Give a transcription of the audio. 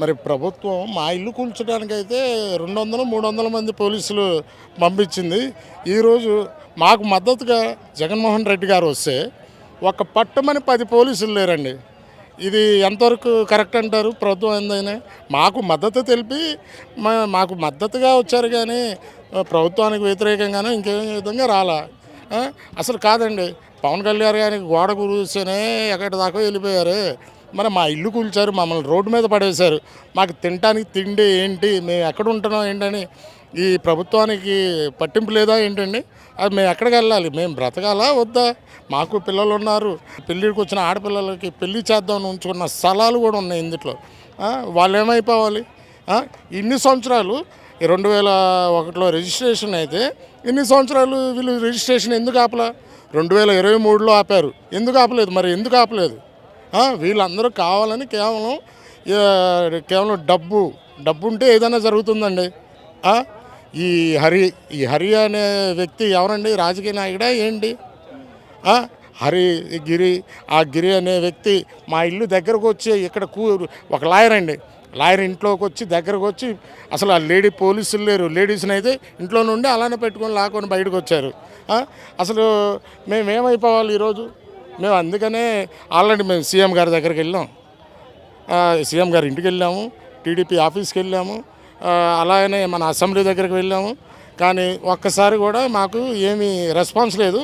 మరి ప్రభుత్వం మా ఇల్లు కూల్చడానికైతే 200, 300 మంది పోలీసులు పంపించింది. ఈరోజు మాకు మద్దతుగా జగన్మోహన్ రెడ్డి గారు వస్తే ఒక పట్టమని 10 పోలీసులు లేరండి. ఇది ఎంతవరకు కరెక్ట్ అంటారు? ప్రభుత్వం ఏందైనా మాకు మద్దతు తెలిపి మాకు మద్దతుగా వచ్చారు కానీ ప్రభుత్వానికి వ్యతిరేకంగానే ఇంకే విధంగా రాలా. అసలు కాదండి, పవన్ కళ్యాణ్ గారికి గోడ కూర్చొనే ఎక్కడి దాకా వెళ్ళిపోయారు. మరి మా ఇల్లు కూల్చారు, మమ్మల్ని రోడ్డు మీద పడేశారు. మాకు తినటానికి తిండి ఏంటి, మేము ఎక్కడ ఉంటున్నాం ఏంటని ఈ ప్రభుత్వానికి పట్టింపు లేదా ఏంటండి? అది మేము ఎక్కడికి వెళ్ళాలి? మేము బ్రతకాలా వద్దా? మాకు పిల్లలు ఉన్నారు. పెళ్ళికి వచ్చిన ఆడపిల్లలకి పెళ్లి చేద్దామని ఉంచుకున్న స్థలాలు కూడా ఉన్నాయి ఇందులో. వాళ్ళు ఏమైపోవాలి? ఇన్ని సంవత్సరాలు 2001లో రిజిస్ట్రేషన్ అయితే ఇన్ని సంవత్సరాలు వీళ్ళు రిజిస్ట్రేషన్ ఎందుకు ఆపలా? 2023లో ఆపారు, ఎందుకు ఆపలేదు? మరి ఎందుకు ఆపలేదు? వీళ్ళందరూ కావాలని కేవలం డబ్బు ఉంటే ఏదైనా జరుగుతుందండి. ఈ హరి అనే వ్యక్తి ఎవరండి? రాజకీయ నాయకుడా ఏంటి? గిరి అనే వ్యక్తి మా ఇల్లు దగ్గరకు వచ్చి ఇక్కడ ఒక లాయర్ అండి, లాయర్ ఇంట్లోకి వచ్చి దగ్గరకు వచ్చి అసలు ఆ లేడీ పోలీసులు లేరు, లేడీస్ని అయితే ఇంట్లో నుండి అలానే పెట్టుకొని లాక్కొని బయటకు వచ్చారు. అసలు మేమేమైపోవాలి ఈరోజు? మేము అందుకనే ఆల్రెడీ మేము సీఎం గారి దగ్గరికి వెళ్ళాం, సీఎం గారి ఇంటికి వెళ్ళాము, టీడీపీ ఆఫీస్కి వెళ్ళాము, అలాగనే మన అసెంబ్లీ దగ్గరికి వెళ్ళాము. కానీ ఒక్కసారి కూడా మాకు ఏమీ రెస్పాన్స్ లేదు.